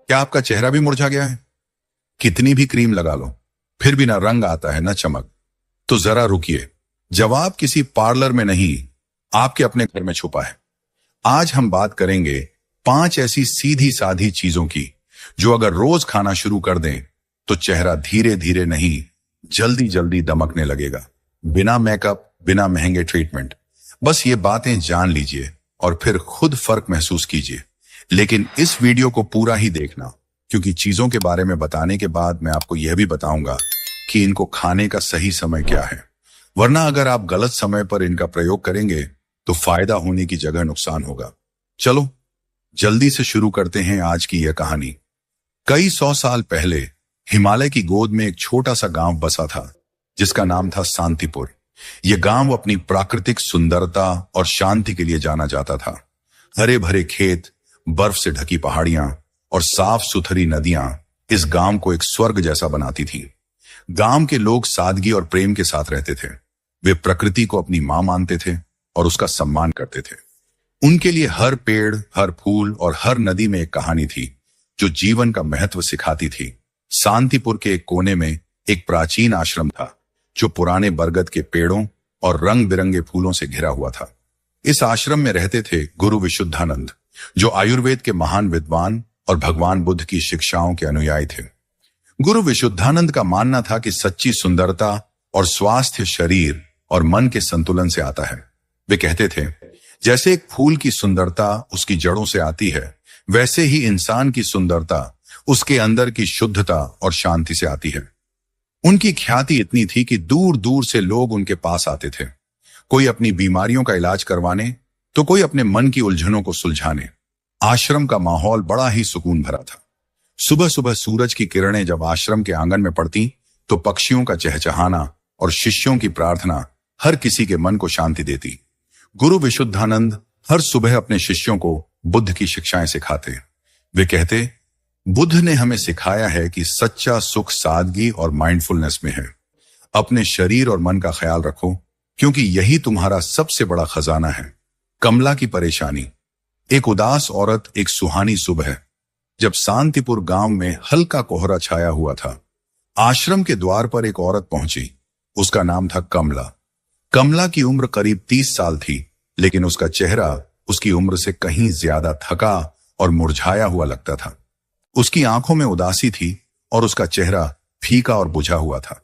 क्या आपका चेहरा भी मुरझा गया है? कितनी भी क्रीम लगा लो, फिर भी ना रंग आता है ना चमक। तो जरा रुकिए, जवाब किसी पार्लर में नहीं, आपके अपने घर में छुपा है। आज हम बात करेंगे 5 ऐसी सीधी साधी चीजों की जो अगर रोज खाना शुरू कर दें तो चेहरा धीरे धीरे नहीं, जल्दी जल्दी दमकने लगेगा। बिना मेकअप, बिना महंगे ट्रीटमेंट। बस ये बातें जान लीजिए और फिर खुद फर्क महसूस कीजिए। लेकिन इस वीडियो को पूरा ही देखना, क्योंकि चीजों के बारे में बताने के बाद मैं आपको यह भी बताऊंगा कि इनको खाने का सही समय क्या है। वरना अगर आप गलत समय पर इनका प्रयोग करेंगे तो फायदा होने की जगह नुकसान होगा। चलो जल्दी से शुरू करते हैं आज की यह कहानी। कई 100 साल पहले हिमालय की गोद में एक छोटा सा गांव बसा था जिसका नाम था शांतिपुर। यह गांव अपनी प्राकृतिक सुंदरता और शांति के लिए जाना जाता था। हरे भरे खेत, बर्फ से ढकी पहाड़ियां और साफ सुथरी नदियां इस गांव को एक स्वर्ग जैसा बनाती थी। गांव के लोग सादगी और प्रेम के साथ रहते थे। वे प्रकृति को अपनी मां मानते थे और उसका सम्मान करते थे। उनके लिए हर पेड़, हर फूल और हर नदी में एक कहानी थी जो जीवन का महत्व सिखाती थी। शांतिपुर के एक कोने में एक प्राचीन आश्रम था जो पुराने बरगद के पेड़ों और रंग बिरंगे फूलों से घिरा हुआ था। इस आश्रम में रहते थे गुरु विशुद्धानंद, जो आयुर्वेद के महान विद्वान और भगवान बुद्ध की शिक्षाओं के अनुयायी थे। गुरु विशुद्धानंद का मानना था कि सच्ची सुंदरता और स्वास्थ्य शरीर और मन के संतुलन से आता है। वे कहते थे, जैसे एक फूल की सुंदरता उसकी जड़ों से आती है, वैसे ही इंसान की सुंदरता उसके अंदर की शुद्धता और शांति से आती है। उनकी ख्याति इतनी थी कि दूर दूर से लोग उनके पास आते थे, कोई अपनी बीमारियों का इलाज करवाने तो कोई अपने मन की उलझनों को सुलझाने। आश्रम का माहौल बड़ा ही सुकून भरा था। सुबह सुबह सूरज की किरणें जब आश्रम के आंगन में पड़ती तो पक्षियों का चहचहाना और शिष्यों की प्रार्थना हर किसी के मन को शांति देती। गुरु विशुद्धानंद हर सुबह अपने शिष्यों को बुद्ध की शिक्षाएं सिखाते। वे कहते, बुद्ध ने हमें सिखाया है कि सच्चा सुख सादगी और माइंडफुलनेस में है। अपने शरीर और मन का ख्याल रखो, क्योंकि यही तुम्हारा सबसे बड़ा खजाना है। कमला की परेशानी। एक उदास औरत एक सुहानी सुबह जब शांतिपुर गांव में हल्का कोहरा छाया हुआ था, आश्रम के द्वार पर एक औरत पहुंची। उसका नाम था कमला। कमला की उम्र करीब 30 साल थी, लेकिन उसका चेहरा उसकी उम्र से कहीं ज्यादा थका और मुरझाया हुआ लगता था। उसकी आंखों में उदासी थी और उसका चेहरा फीका और बुझा हुआ था।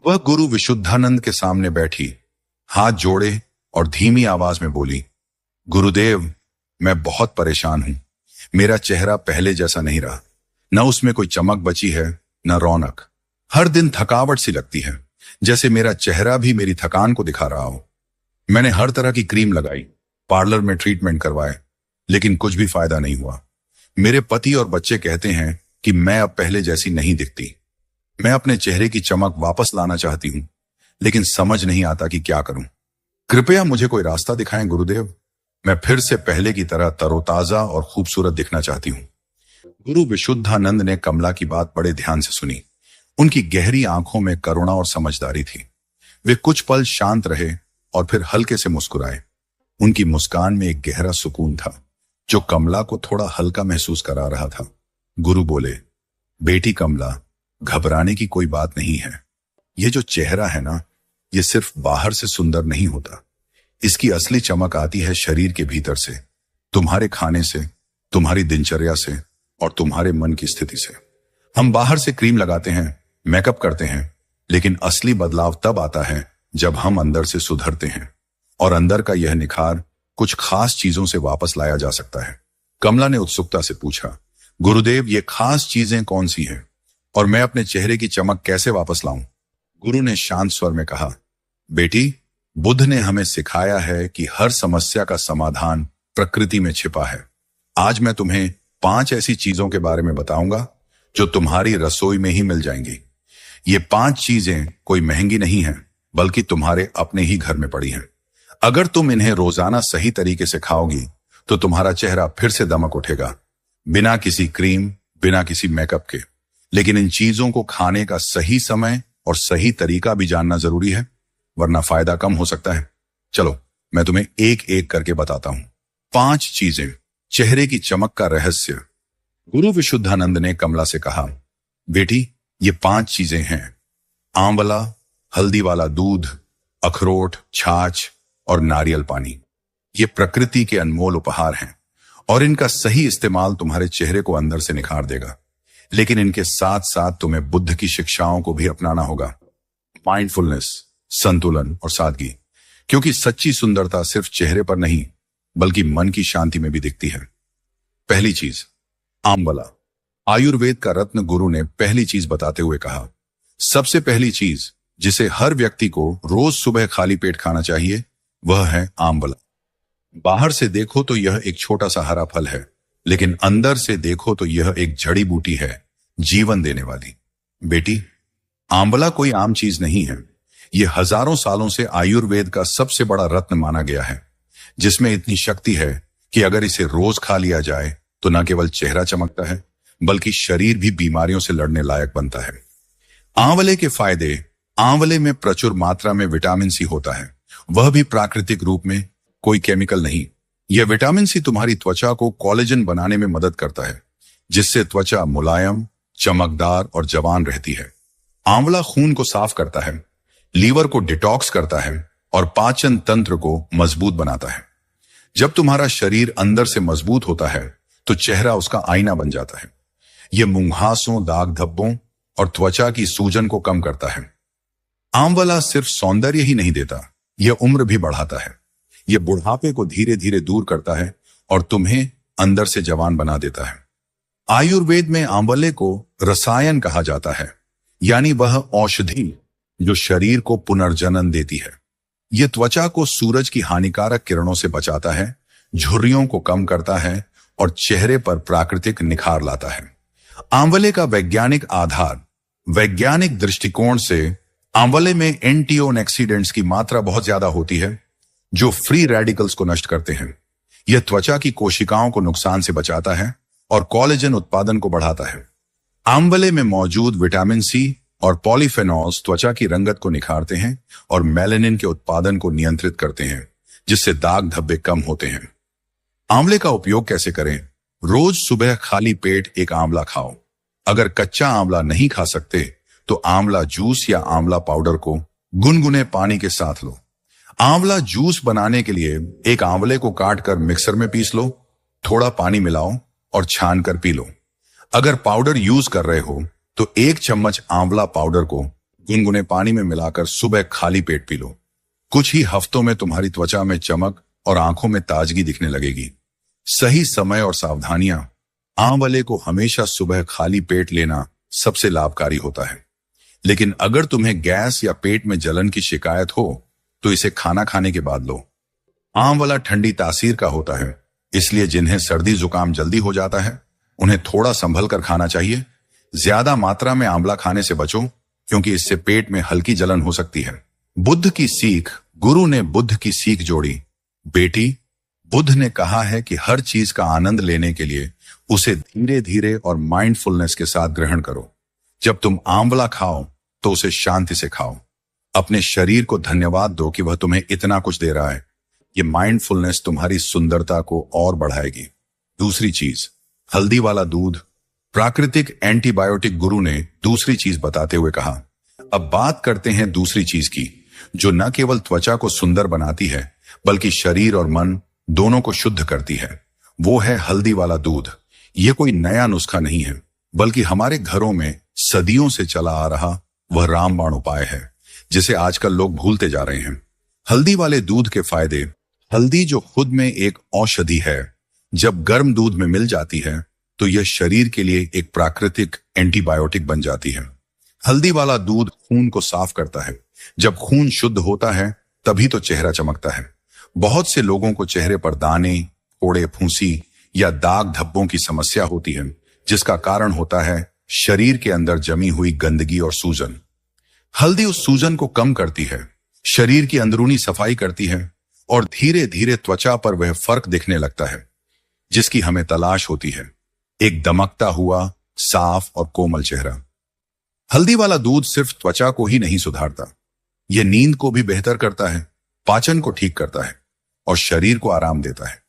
वह गुरु विशुद्धानंद के सामने बैठी, हाथ जोड़े और धीमी आवाज में बोली, गुरुदेव, मैं बहुत परेशान हूं। मेरा चेहरा पहले जैसा नहीं रहा। न उसमें कोई चमक बची है, न रौनक। हर दिन थकावट सी लगती है, जैसे मेरा चेहरा भी मेरी थकान को दिखा रहा हो। मैंने हर तरह की क्रीम लगाई, पार्लर में ट्रीटमेंट करवाए, लेकिन कुछ भी फायदा नहीं हुआ। मेरे पति और बच्चे कहते हैं कि मैं अब पहले जैसी नहीं दिखती। मैं अपने चेहरे की चमक वापस लाना चाहती हूं, लेकिन समझ नहीं आता कि क्या करूं। कृपया मुझे कोई रास्ता दिखाएं गुरुदेव। मैं फिर से पहले की तरह तरोताजा और खूबसूरत दिखना चाहती हूं। गुरु विशुद्धानंद ने कमला की बात बड़े ध्यान से सुनी। उनकी गहरी आंखों में करुणा और समझदारी थी। वे कुछ पल शांत रहे और फिर हल्के से मुस्कुराए। उनकी मुस्कान में एक गहरा सुकून था जो कमला को थोड़ा हल्का महसूस करा रहा था। गुरु बोले, बेटी कमला, घबराने की कोई बात नहीं है। ये जो चेहरा है ना, ये सिर्फ बाहर से सुंदर नहीं होता। इसकी असली चमक आती है शरीर के भीतर से, तुम्हारे खाने से, तुम्हारी दिनचर्या से और तुम्हारे मन की स्थिति से। हम बाहर से क्रीम लगाते हैं, मेकअप करते हैं, लेकिन असली बदलाव तब आता है जब हम अंदर से सुधरते हैं। और अंदर का यह निखार कुछ खास चीजों से वापस लाया जा सकता है। कमला ने उत्सुकता से पूछा, गुरुदेव, ये खास चीजें कौन सी हैं और मैं अपने चेहरे की चमक कैसे वापस लाऊं? गुरु ने शांत स्वर में कहा, बेटी, बुद्ध ने हमें सिखाया है कि हर समस्या का समाधान प्रकृति में छिपा है। आज मैं तुम्हें 5 ऐसी चीजों के बारे में बताऊंगा जो तुम्हारी रसोई में ही मिल जाएंगी। ये 5 चीजें कोई महंगी नहीं हैं, बल्कि तुम्हारे अपने ही घर में पड़ी हैं। अगर तुम इन्हें रोजाना सही तरीके से खाओगी तो तुम्हारा चेहरा फिर से दमक उठेगा, बिना किसी क्रीम, बिना किसी मेकअप के। लेकिन इन चीजों को खाने का सही समय और सही तरीका भी जानना जरूरी है, वरना फायदा कम हो सकता है। चलो मैं तुम्हें एक एक करके बताता हूं। 5 चीजें, चेहरे की चमक का रहस्य। गुरु विशुद्धानंद ने कमला से कहा, बेटी, ये 5 चीजें हैं, आंवला, हल्दी वाला दूध, अखरोट, छाछ और नारियल पानी। ये प्रकृति के अनमोल उपहार हैं और इनका सही इस्तेमाल तुम्हारे चेहरे को अंदर से निखार देगा। लेकिन इनके साथ साथ तुम्हें बुद्ध की शिक्षाओं को भी अपनाना होगा, माइंडफुलनेस, संतुलन और सादगी, क्योंकि सच्ची सुंदरता सिर्फ चेहरे पर नहीं बल्कि मन की शांति में भी दिखती है। पहली चीज, आंवला। आयुर्वेद का रत्न गुरु ने पहली चीज बताते हुए कहा, सबसे पहली चीज जिसे हर व्यक्ति को रोज सुबह खाली पेट खाना चाहिए वह है आंवला। बाहर से देखो तो यह एक छोटा सा हरा फल है, लेकिन अंदर से देखो तो यह एक जड़ी बूटी है, जीवन देने वाली। बेटी, आंवला कोई आम चीज नहीं है। यह हजारों सालों से आयुर्वेद का सबसे बड़ा रत्न माना गया है, जिसमें इतनी शक्ति है कि अगर इसे रोज खा लिया जाए तो न केवल चेहरा चमकता है बल्कि शरीर भी बीमारियों से लड़ने लायक बनता है। आंवले के फायदे, आंवले में प्रचुर मात्रा में विटामिन सी होता है, वह भी प्राकृतिक रूप में, कोई केमिकल नहीं। यह विटामिन सी तुम्हारी त्वचा को कोलेजन बनाने में मदद करता है, जिससे त्वचा मुलायम, चमकदार और जवान रहती है। आंवला खून को साफ करता है, लीवर को डिटॉक्स करता है और पाचन तंत्र को मजबूत बनाता है। जब तुम्हारा शरीर अंदर से मजबूत होता है तो चेहरा उसका आईना बन जाता है। यह मुंहासों, दाग धब्बों और त्वचा की सूजन को कम करता है। आंवला सिर्फ सौंदर्य ही नहीं देता, यह उम्र भी बढ़ाता है। यह बुढ़ापे को धीरे धीरे दूर करता है और तुम्हें अंदर से जवान बना देता है। आयुर्वेद में आंवले को रसायन कहा जाता है, यानी वह औषधि जो शरीर को पुनर्जन्म देती है। यह त्वचा को सूरज की हानिकारक किरणों से बचाता है, झुर्रियों को कम करता है और चेहरे पर प्राकृतिक निखार लाता है। आंवले का वैज्ञानिक आधार, वैज्ञानिक दृष्टिकोण से आंवले में एंटीऑक्सीडेंट्स की मात्रा बहुत ज्यादा होती है, जो फ्री रेडिकल्स को नष्ट करते हैं। यह त्वचा की कोशिकाओं को नुकसान से बचाता है और कोलेजन उत्पादन को बढ़ाता है। आंवले में मौजूद विटामिन सी और पॉलीफेनॉल्स त्वचा की रंगत को निखारते हैं और मेलानिन के उत्पादन को नियंत्रित करते हैं, जिससे दाग धब्बे कम होते हैं। आंवले का उपयोग कैसे करें? रोज सुबह खाली पेट एक आंवला खाओ। अगर कच्चा आंवला नहीं खा सकते तो आंवला जूस या आंवला पाउडर को गुनगुने पानी के साथ लो। आंवला जूस बनाने के लिए एक आंवले को काटकर मिक्सर में पीस लो, थोड़ा पानी मिलाओ और छान कर पी लो। अगर पाउडर यूज कर रहे हो तो 1 चम्मच आंवला पाउडर को गुनगुने पानी में मिलाकर सुबह खाली पेट पी लो। कुछ ही हफ्तों में तुम्हारी त्वचा में चमक और आंखों में ताजगी दिखने लगेगी। सही समय और सावधानियां, आंवले को हमेशा सुबह खाली पेट लेना सबसे लाभकारी होता है। लेकिन अगर तुम्हें गैस या पेट में जलन की शिकायत हो तो इसे खाना खाने के बाद लो। आंवला ठंडी तासीर का होता है, इसलिए जिन्हें सर्दी जुकाम जल्दी हो जाता है उन्हें थोड़ा संभल कर खाना चाहिए। ज्यादा मात्रा में आंवला खाने से बचो, क्योंकि इससे पेट में हल्की जलन हो सकती है। बुद्ध की सीख, गुरु ने बुद्ध की सीख जोड़ी। बेटी, बुद्ध ने कहा है कि हर चीज का आनंद लेने के लिए उसे धीरे धीरे और माइंडफुलनेस के साथ ग्रहण करो। जब तुम आंवला खाओ तो उसे शांति से खाओ। अपने शरीर को धन्यवाद दो कि वह तुम्हें इतना कुछ दे रहा है। ये माइंडफुलनेस तुम्हारी सुंदरता को और बढ़ाएगी। दूसरी चीज, हल्दी वाला दूध, प्राकृतिक एंटीबायोटिक। गुरु ने दूसरी चीज बताते हुए कहा, अब बात करते हैं दूसरी चीज की, जो न केवल त्वचा को सुंदर बनाती है बल्कि शरीर और मन दोनों को शुद्ध करती है। वो है हल्दी वाला दूध। ये कोई नया नुस्खा नहीं है, बल्कि हमारे घरों में सदियों से चला आ रहा वह रामबाण उपाय है, जिसे आजकल लोग भूलते जा रहे हैं। हल्दी वाले दूध के फायदे। हल्दी जो खुद में एक औषधि है, जब गर्म दूध में मिल जाती है तो यह शरीर के लिए एक प्राकृतिक एंटीबायोटिक बन जाती है। हल्दी वाला दूध खून को साफ करता है। जब खून शुद्ध होता है तभी तो चेहरा चमकता है। बहुत से लोगों को चेहरे पर दाने, फोड़े, फुंसी या दाग धब्बों की समस्या होती है, जिसका कारण होता है शरीर के अंदर जमी हुई गंदगी और सूजन। हल्दी उस सूजन को कम करती है, शरीर की अंदरूनी सफाई करती है और धीरे धीरे त्वचा पर वह फर्क दिखने लगता है जिसकी हमें तलाश होती है, एक दमकता हुआ, साफ और कोमल चेहरा। हल्दी वाला दूध सिर्फ त्वचा को ही नहीं सुधारता, यह नींद को भी बेहतर करता है, पाचन को ठीक करता है और शरीर को आराम देता है।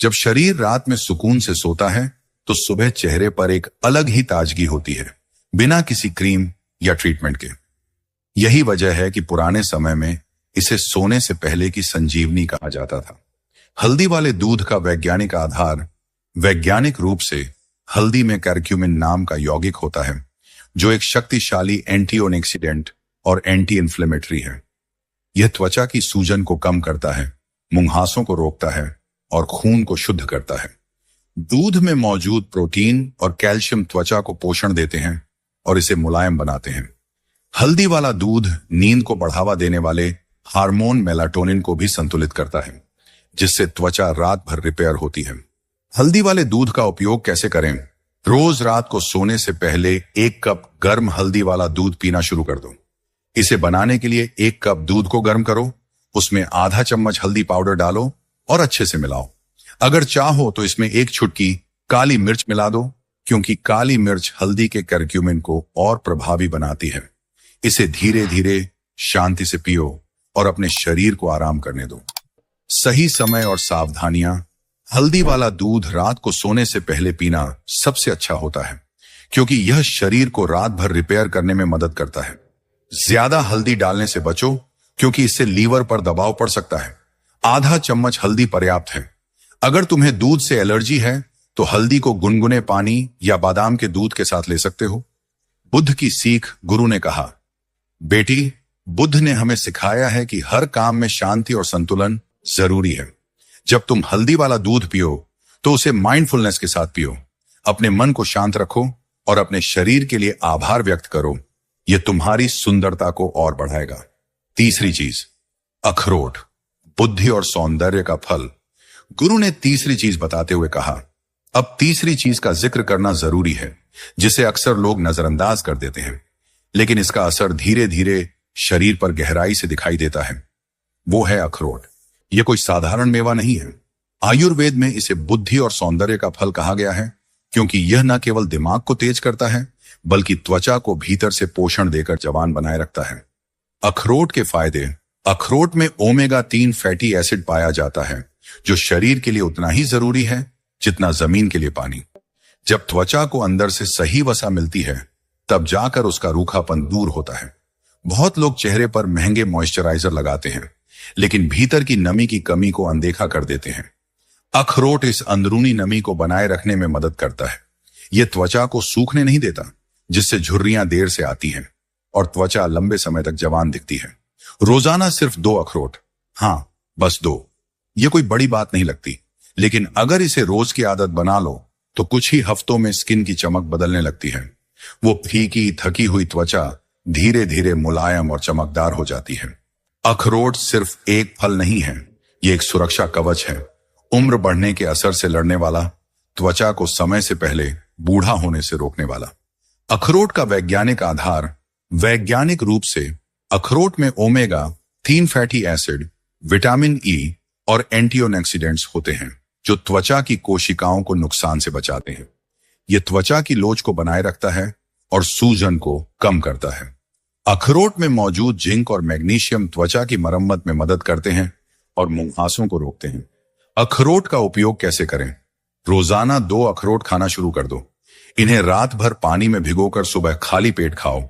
जब शरीर रात में सुकून से सोता है तो सुबह चेहरे पर एक अलग ही ताजगी होती है, बिना किसी क्रीम या ट्रीटमेंट के। यही वजह है कि पुराने समय में इसे सोने से पहले की संजीवनी कहा जाता था। हल्दी वाले दूध का वैज्ञानिक आधार वैज्ञानिक रूप से हल्दी में करक्यूमिन नाम का यौगिक होता है, जो एक शक्तिशाली एंटीऑक्सीडेंट और एंटी इन्फ्लेमेटरी है। यह त्वचा की सूजन को कम करता है, मुंहासों को रोकता है और खून को शुद्ध करता है। दूध में मौजूद प्रोटीन और कैल्शियम त्वचा को पोषण देते हैं और इसे मुलायम बनाते हैं। हल्दी वाला दूध नींद को बढ़ावा देने वाले हार्मोन मेलाटोनिन को भी संतुलित करता है, जिससे त्वचा रात भर रिपेयर होती है। हल्दी वाले दूध का उपयोग कैसे करें? रोज रात को सोने से पहले 1 कप गर्म हल्दी वाला दूध पीना शुरू कर दो। इसे बनाने के लिए 1 कप दूध को गर्म करो, उसमें आधा चम्मच हल्दी पाउडर डालो और अच्छे से मिलाओ। अगर चाहो तो इसमें 1 चुटकी काली मिर्च मिला दो, क्योंकि काली मिर्च हल्दी के करक्यूमिन को और प्रभावी बनाती है। इसे धीरे धीरे शांति से पियो और अपने शरीर को आराम करने दो। सही समय और सावधानियां। हल्दी वाला दूध रात को सोने से पहले पीना सबसे अच्छा होता है, क्योंकि यह शरीर को रात भर रिपेयर करने में मदद करता है। ज्यादा हल्दी डालने से बचो, क्योंकि इससे लीवर पर दबाव पड़ सकता है। आधा चम्मच हल्दी पर्याप्त है। अगर तुम्हें दूध से एलर्जी है तो हल्दी को गुनगुने पानी या बादाम के दूध के साथ ले सकते हो। बुद्ध की सीख। गुरु ने कहा, बेटी, बुद्ध ने हमें सिखाया है कि हर काम में शांति और संतुलन जरूरी है। जब तुम हल्दी वाला दूध पियो तो उसे माइंडफुलनेस के साथ पियो। अपने मन को शांत रखो और अपने शरीर के लिए आभार व्यक्त करो। यह तुम्हारी सुंदरता को और बढ़ाएगा। तीसरी चीज, अखरोट, बुद्धि और सौंदर्य का फल। गुरु ने तीसरी चीज बताते हुए कहा, अब तीसरी चीज का जिक्र करना जरूरी है, जिसे अक्सर लोग नजरअंदाज कर देते हैं, लेकिन इसका असर धीरे धीरे शरीर पर गहराई से दिखाई देता है। वो है अखरोट। यह कोई साधारण मेवा नहीं है। आयुर्वेद में इसे बुद्धि और सौंदर्य का फल कहा गया है, क्योंकि यह न केवल दिमाग को तेज करता है, बल्कि त्वचा को भीतर से पोषण देकर जवान बनाए रखता है। अखरोट के फायदे। अखरोट में ओमेगा-3 फैटी एसिड पाया जाता है, जो शरीर के लिए उतना ही जरूरी है जितना जमीन के लिए पानी। जब त्वचा को अंदर से सही वसा मिलती है, तब जाकर उसका रूखापन दूर होता है। बहुत लोग चेहरे पर महंगे मॉइस्चराइजर लगाते हैं, लेकिन भीतर की नमी की कमी को अनदेखा कर देते हैं। अखरोट इस अंदरूनी नमी को बनाए रखने में मदद करता है। यह त्वचा को सूखने नहीं देता, जिससे झुर्रियां देर से आती हैं और त्वचा लंबे समय तक जवान दिखती है। रोजाना सिर्फ 2 अखरोट, हाँ बस 2। यह कोई बड़ी बात नहीं लगती, लेकिन अगर इसे रोज की आदत बना लो तो कुछ ही हफ्तों में स्किन की चमक बदलने लगती है। वो फीकी थकी हुई त्वचा धीरे धीरे मुलायम और चमकदार हो जाती है। अखरोट सिर्फ एक फल नहीं है, ये एक सुरक्षा कवच है। उम्र बढ़ने के असर से लड़ने वाला, त्वचा को समय से पहले बूढ़ा होने से रोकने वाला। अखरोट का वैज्ञानिक आधार। वैज्ञानिक रूप से अखरोट में omega-3 fatty acid, vitamin E और एंटीऑक्सीडेंट्स होते हैं, जो त्वचा की कोशिकाओं को नुकसान से बचाते हैं। यह त्वचा की लोच को बनाए रखता है और सूजन को कम करता है। अखरोट में मौजूद जिंक और मैग्नीशियम त्वचा की मरम्मत में मदद करते हैं और मुंहासों को रोकते हैं। अखरोट का उपयोग कैसे करें? रोजाना 2 अखरोट खाना शुरू कर दो। इन्हें रात भर पानी में भिगोकर सुबह खाली पेट खाओ,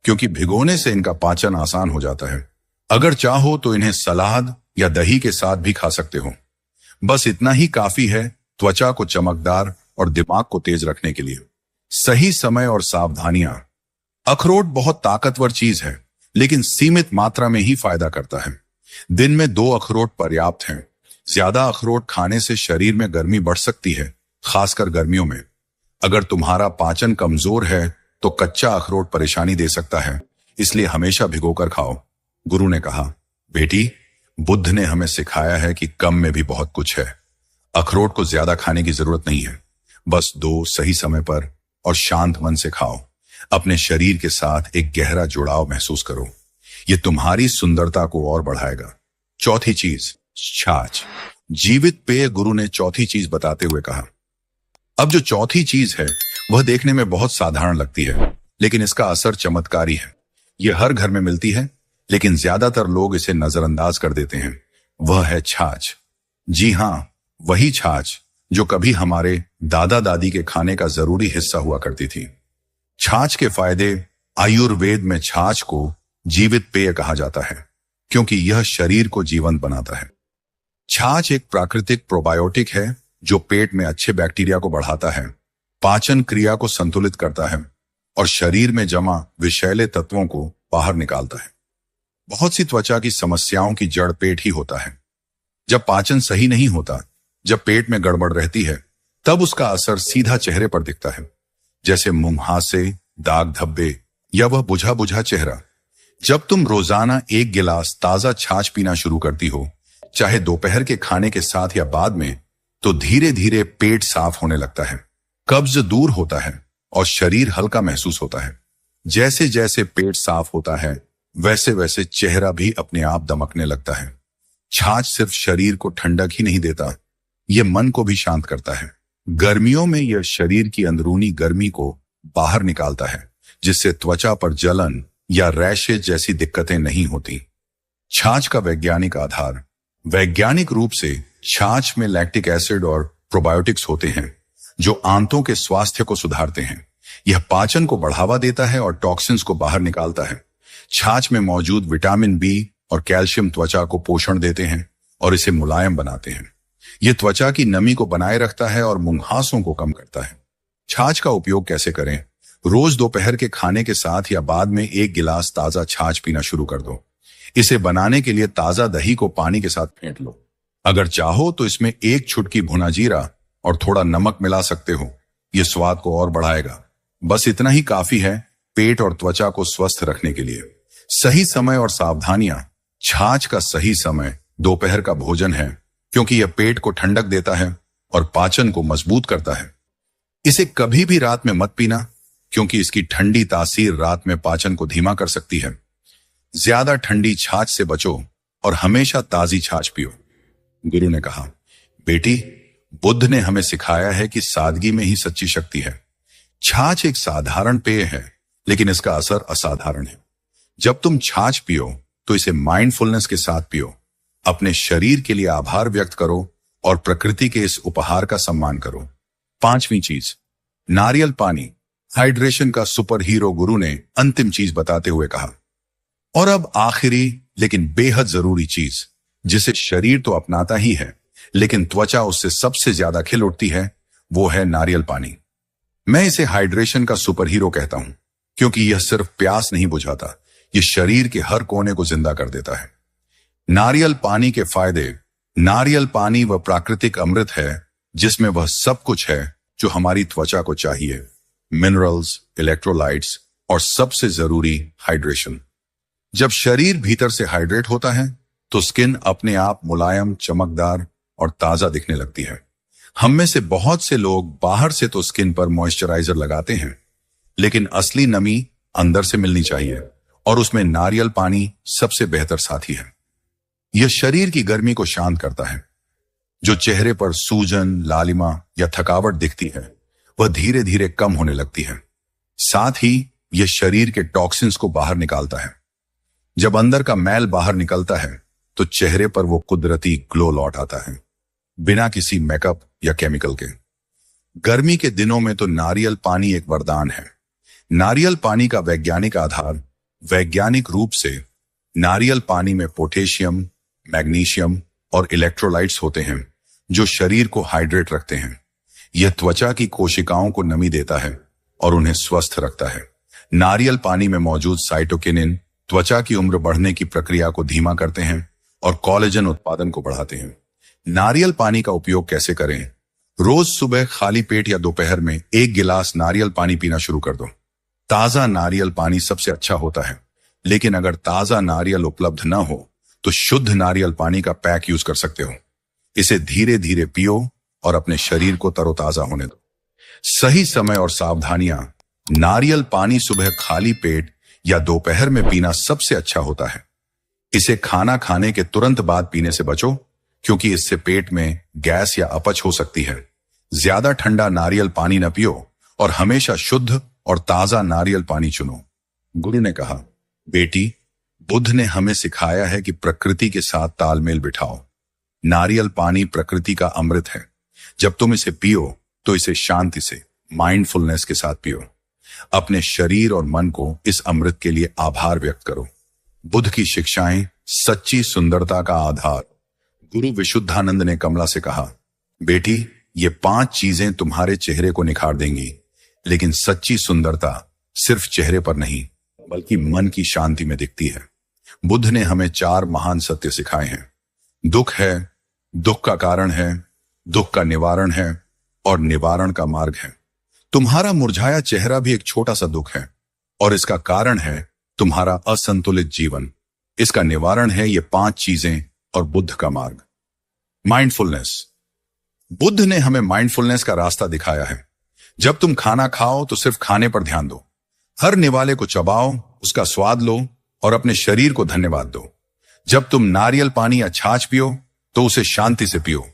क्योंकि भिगोने से इनका पाचन आसान हो जाता है। अगर चाहो तो इन्हें सलाद या दही के साथ भी खा सकते हो। बस इतना ही काफी है त्वचा को चमकदार और दिमाग को तेज रखने के लिए। सही समय और सावधानियां। अखरोट बहुत ताकतवर चीज है, लेकिन सीमित मात्रा में ही फायदा करता है। दिन में 2 अखरोट पर्याप्त हैं। ज्यादा अखरोट खाने से शरीर में गर्मी बढ़ सकती है, खासकर गर्मियों में। अगर तुम्हारा पाचन कमजोर है तो कच्चा अखरोट परेशानी दे सकता है, इसलिए हमेशा भिगोकर खाओ। गुरु ने कहा, बेटी, बुद्ध ने हमें सिखाया है कि कम में भी बहुत कुछ है। अखरोट को ज्यादा खाने की जरूरत नहीं है, बस 2 सही समय पर और शांत मन से खाओ। अपने शरीर के साथ एक गहरा जुड़ाव महसूस करो। यह तुम्हारी सुंदरता को और बढ़ाएगा। चौथी चीज, छाछ। जीवित पेय। गुरु ने चौथी चीज बताते हुए कहा। अब जो चौथी चीज है वह देखने में बहुत साधारण लगती है, लेकिन इसका असर चमत्कारी है। यह हर घर में मिलती है, लेकिन ज्यादातर लोग इसे नजरअंदाज कर देते हैं। वह है छाछ। जी हां, वही छाछ जो कभी हमारे दादा दादी के खाने का जरूरी हिस्सा हुआ करती थी। छाछ के फायदे। आयुर्वेद में छाछ को जीवित पेय कहा जाता है क्योंकि यह शरीर को जीवंत बनाता है। छाछ एक प्राकृतिक प्रोबायोटिक है जो पेट में अच्छे बैक्टीरिया को बढ़ाता है, पाचन क्रिया को संतुलित करता है और शरीर में जमा विषैले तत्वों को बाहर निकालता है। बहुत सी त्वचा की समस्याओं की जड़ पेट ही होता है। जब पाचन सही नहीं होता, जब पेट में गड़बड़ रहती है, तब उसका असर सीधा चेहरे पर दिखता है, जैसे मुंहासे, दाग धब्बे या वह बुझा बुझा चेहरा। जब तुम रोजाना 1 गिलास ताजा छाछ पीना शुरू करती हो, चाहे दोपहर के खाने के साथ या बाद में, तो धीरे धीरे पेट साफ होने लगता है, कब्ज दूर होता है और शरीर हल्का महसूस होता है। जैसे जैसे पेट साफ होता है, वैसे वैसे चेहरा भी अपने आप दमकने लगता है। छाछ सिर्फ शरीर को ठंडक ही नहीं देता, यह मन को भी शांत करता है। गर्मियों में यह शरीर की अंदरूनी गर्मी को बाहर निकालता है, जिससे त्वचा पर जलन या रैशेज जैसी दिक्कतें नहीं होती। छाछ का वैज्ञानिक आधार। वैज्ञानिक रूप से छाछ में लैक्टिक एसिड और प्रोबायोटिक्स होते हैं जो आंतों के स्वास्थ्य को सुधारते हैं। यह पाचन को बढ़ावा देता है और टॉक्सिन्स को बाहर निकालता है। छाछ में मौजूद विटामिन बी और कैल्शियम त्वचा को पोषण देते हैं और इसे मुलायम बनाते हैं। यह त्वचा की नमी को बनाए रखता है और मुंहासों को कम करता है। छाछ का उपयोग कैसे करें? रोज दोपहर के खाने के साथ या बाद में 1 गिलास ताजा छाछ पीना शुरू कर दो। इसे बनाने के लिए ताजा दही को पानी के साथ फेंट लो। अगर चाहो तो इसमें 1 चुटकी भुना जीरा और थोड़ा नमक मिला सकते हो, यह स्वाद को और बढ़ाएगा। बस इतना ही काफी है पेट और त्वचा को स्वस्थ रखने के लिए। सही समय और सावधानियां। छाछ का सही समय दोपहर का भोजन है क्योंकि यह पेट को ठंडक देता है और पाचन को मजबूत करता है। इसे कभी भी रात में मत पीना क्योंकि इसकी ठंडी तासीर रात में पाचन को धीमा कर सकती है। ज्यादा ठंडी छाछ से बचो और हमेशा ताजी छाछ पियो। गुरु ने कहा, बेटी, बुद्ध ने हमें सिखाया है कि सादगी में ही सच्ची शक्ति है। छाछ एक साधारण पेय है, लेकिन इसका असर असाधारण है। जब तुम छाछ पियो तो इसे माइंडफुलनेस के साथ पियो। अपने शरीर के लिए आभार व्यक्त करो और प्रकृति के इस उपहार का सम्मान करो। 5वीं चीज, नारियल पानी। हाइड्रेशन का सुपर हीरो गुरु ने अंतिम चीज बताते हुए कहा, और अब आखिरी लेकिन बेहद जरूरी चीज, जिसे शरीर तो अपनाता ही है लेकिन त्वचा उससे सबसे ज्यादा खिल उठती है, वो है नारियल पानी। मैं इसे हाइड्रेशन का सुपर हीरो कहता हूं क्योंकि यह सिर्फ प्यास नहीं बुझाता, यह शरीर के हर कोने को जिंदा कर देता है। नारियल पानी के फायदे। नारियल पानी वह प्राकृतिक अमृत है जिसमें वह सब कुछ है जो हमारी त्वचा को चाहिए। मिनरल्स, इलेक्ट्रोलाइट्स और सबसे जरूरी हाइड्रेशन। जब शरीर भीतर से हाइड्रेट होता है तो स्किन अपने आप मुलायम, चमकदार और ताजा दिखने लगती है। हम में से बहुत से लोग बाहर से तो स्किन पर मॉइस्चराइजर लगाते हैं, लेकिन असली नमी अंदर से मिलनी चाहिए और उसमें नारियल पानी सबसे बेहतर साथी है। यह शरीर की गर्मी को शांत करता है। जो चेहरे पर सूजन, लालिमा या थकावट दिखती है, वह धीरे धीरे कम होने लगती है। साथ ही यह शरीर के टॉक्सिन्स को बाहर निकालता है। जब अंदर का मैल बाहर निकलता है तो चेहरे पर वो कुदरती ग्लो लौट आता है, बिना किसी मेकअप या केमिकल के। गर्मी के दिनों में तो नारियल पानी एक वरदान है। नारियल पानी का वैज्ञानिक आधार। वैज्ञानिक रूप से नारियल पानी में पोटेशियम, मैग्नीशियम और इलेक्ट्रोलाइट्स होते हैं जो शरीर को हाइड्रेट रखते हैं। यह त्वचा की कोशिकाओं को नमी देता है और उन्हें स्वस्थ रखता है। नारियल पानी में मौजूद साइटोकिनिन त्वचा की उम्र बढ़ने की प्रक्रिया को धीमा करते हैं और कोलेजन उत्पादन को बढ़ाते हैं। नारियल पानी का उपयोग कैसे करें? रोज सुबह खाली पेट या दोपहर में 1 गिलास नारियल पानी पीना शुरू कर दो। ताजा नारियल पानी सबसे अच्छा होता है, लेकिन अगर ताजा नारियल उपलब्ध न हो तो शुद्ध नारियल पानी का पैक यूज कर सकते हो। इसे धीरे धीरे पियो और अपने शरीर को तरोताजा होने दो। सही समय और सावधानियां। नारियल पानी सुबह खाली पेट या दोपहर में पीना सबसे अच्छा होता है। इसे खाना खाने के तुरंत बाद पीने से बचो क्योंकि इससे पेट में गैस या अपच हो सकती है। ज्यादा ठंडा नारियल पानी न पियो और हमेशा शुद्ध और ताजा नारियल पानी चुनो। गुरु ने कहा, बेटी, बुद्ध ने हमें सिखाया है कि प्रकृति के साथ तालमेल बिठाओ। नारियल पानी प्रकृति का अमृत है जब तुम इसे पियो तो इसे शांति से, माइंडफुलनेस के साथ पियो। अपने शरीर और मन को इस अमृत के लिए आभार व्यक्त करो। बुद्ध की शिक्षाएं सच्ची सुंदरता का आधार। गुरु विशुद्धानंद ने कमला से कहा, बेटी, ये 5 चीजें तुम्हारे चेहरे को निखार देंगी, लेकिन सच्ची सुंदरता सिर्फ चेहरे पर नहीं बल्कि मन की शांति में दिखती है। बुद्ध ने हमें 4 महान सत्य सिखाए हैं। दुख है, दुख का कारण है, दुख का निवारण है और निवारण का मार्ग है। तुम्हारा मुरझाया चेहरा भी एक छोटा सा दुख है और इसका कारण है तुम्हारा असंतुलित जीवन। इसका निवारण है ये 5 चीजें और बुद्ध का मार्ग। माइंडफुलनेस। बुद्ध ने हमें माइंडफुलनेस का रास्ता दिखाया है। जब तुम खाना खाओ तो सिर्फ खाने पर ध्यान दो। हर निवाले को चबाओ, उसका स्वाद लो और अपने शरीर को धन्यवाद दो। जब तुम नारियल पानी या छाछ पियो तो उसे शांति से पियो।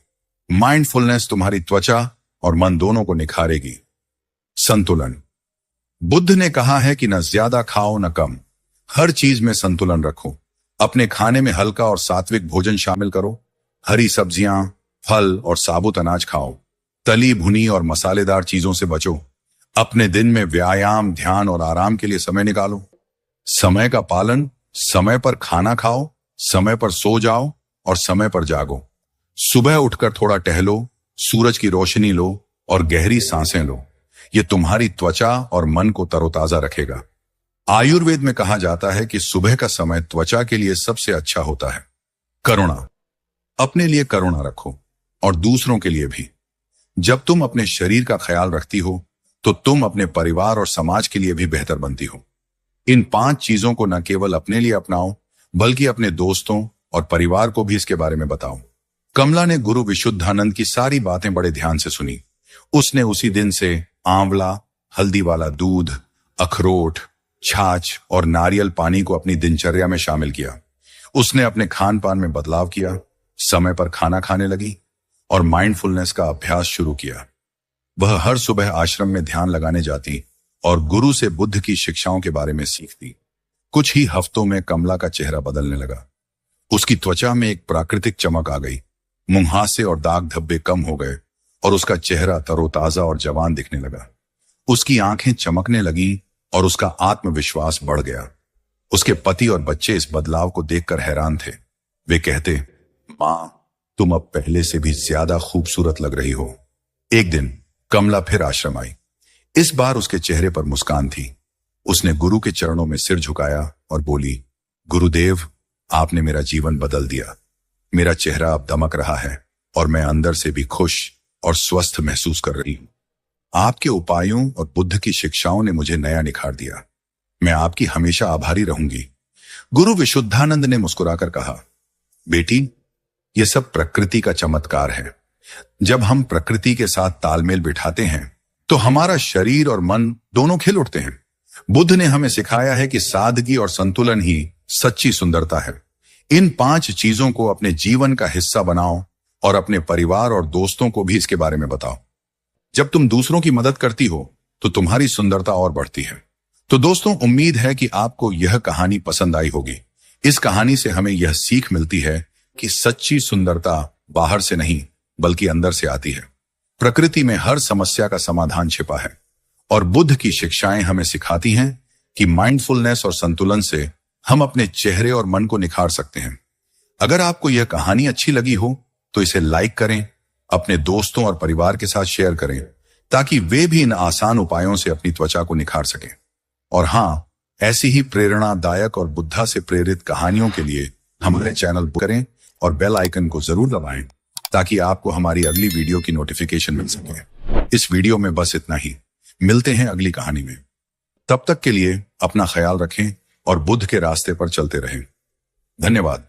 माइंडफुलनेस तुम्हारी त्वचा और मन दोनों को निखारेगी। संतुलन। बुद्ध ने कहा है कि न ज्यादा खाओ न कम, हर चीज में संतुलन रखो। अपने खाने में हल्का और सात्विक भोजन शामिल करो। हरी सब्जियां, फल और साबुत अनाज खाओ। तली भुनी और मसालेदार चीजों से बचो। अपने दिन में व्यायाम, ध्यान और आराम के लिए समय निकालो। समय का पालन, समय पर खाना खाओ, समय पर सो जाओ और समय पर जागो। सुबह उठकर थोड़ा टहलो, सूरज की रोशनी लो और गहरी सांसें लो। ये तुम्हारी त्वचा और मन को तरोताजा रखेगा। आयुर्वेद में कहा जाता है कि सुबह का समय त्वचा के लिए सबसे अच्छा होता है। करुणा। अपने लिए करुणा रखो और दूसरों के लिए भी। जब तुम अपने शरीर का ख्याल रखती हो तो तुम अपने परिवार और समाज के लिए भी बेहतर बनती हो। इन 5 चीजों को न केवल अपने लिए अपनाओ बल्कि अपने दोस्तों और परिवार को भी इसके बारे में बताओ। कमला ने गुरु विशुद्धानंद की सारी बातें बड़े ध्यान से सुनी। उसने उसी दिन से आंवला, हल्दी वाला दूध, अखरोट, छाछ और नारियल पानी को अपनी दिनचर्या में शामिल किया। उसने अपने खान पान में बदलाव किया, समय पर खाना खाने लगी और माइंडफुलनेस का अभ्यास शुरू किया। वह हर सुबह आश्रम में ध्यान लगाने जाती और गुरु से बुद्ध की शिक्षाओं के बारे में सीखती। कुछ ही हफ्तों में कमला का चेहरा बदलने लगा। उसकी त्वचा में एक प्राकृतिक चमक आ गई। मुंहासे और दाग धब्बे कम हो गए और उसका चेहरा तरोताजा और जवान दिखने लगा। उसकी आंखें चमकने लगी और उसका आत्मविश्वास बढ़ गया। उसके पति और बच्चे इस बदलाव को देखकर हैरान थे। वे कहते, मां, तुम अब पहले से भी ज्यादा खूबसूरत लग रही हो। एक दिन कमला फिर आश्रम आई। इस बार उसके चेहरे पर मुस्कान थी। उसने गुरु के चरणों में सिर झुकाया और बोली, गुरुदेव, आपने मेरा जीवन बदल दिया। मेरा चेहरा अब दमक रहा है और मैं अंदर से भी खुश और स्वस्थ महसूस कर रही हूं। आपके उपायों और बुद्ध की शिक्षाओं ने मुझे नया निखार दिया। मैं आपकी हमेशा आभारी रहूंगी। गुरु विशुद्धानंद ने मुस्कुराकर कहा, बेटी, यह सब प्रकृति का चमत्कार है। जब हम प्रकृति के साथ तालमेल बिठाते हैं तो हमारा शरीर और मन दोनों खिल उठते हैं। बुद्ध ने हमें सिखाया है कि सादगी और संतुलन ही सच्ची सुंदरता है। इन 5 चीजों को अपने जीवन का हिस्सा बनाओ और अपने परिवार और दोस्तों को भी इसके बारे में बताओ। जब तुम दूसरों की मदद करती हो तो तुम्हारी सुंदरता और बढ़ती है। तो दोस्तों, उम्मीद है कि आपको यह कहानी पसंद आई होगी। इस कहानी से हमें यह सीख मिलती है कि सच्ची सुंदरता बाहर से नहीं बल्कि अंदर से आती है। प्रकृति में हर समस्या का समाधान छिपा है और बुद्ध की शिक्षाएं हमें सिखाती हैं कि माइंडफुलनेस और संतुलन से हम अपने चेहरे और मन को निखार सकते हैं। अगर आपको यह कहानी अच्छी लगी हो तो इसे लाइक करें, अपने दोस्तों और परिवार के साथ शेयर करें ताकि वे भी इन आसान उपायों से अपनी त्वचा को निखार सकें। और हाँ, ऐसी ही प्रेरणादायक और बुद्धा से प्रेरित कहानियों के लिए हमारे चैनल करें और बेल आइकन को जरूर दबाएं ताकि आपको हमारी अगली वीडियो की नोटिफिकेशन मिल सके। इस वीडियो में बस इतना ही। मिलते हैं अगली कहानी में। तब तक के लिए अपना ख्याल रखें और बुद्ध के रास्ते पर चलते रहें। धन्यवाद।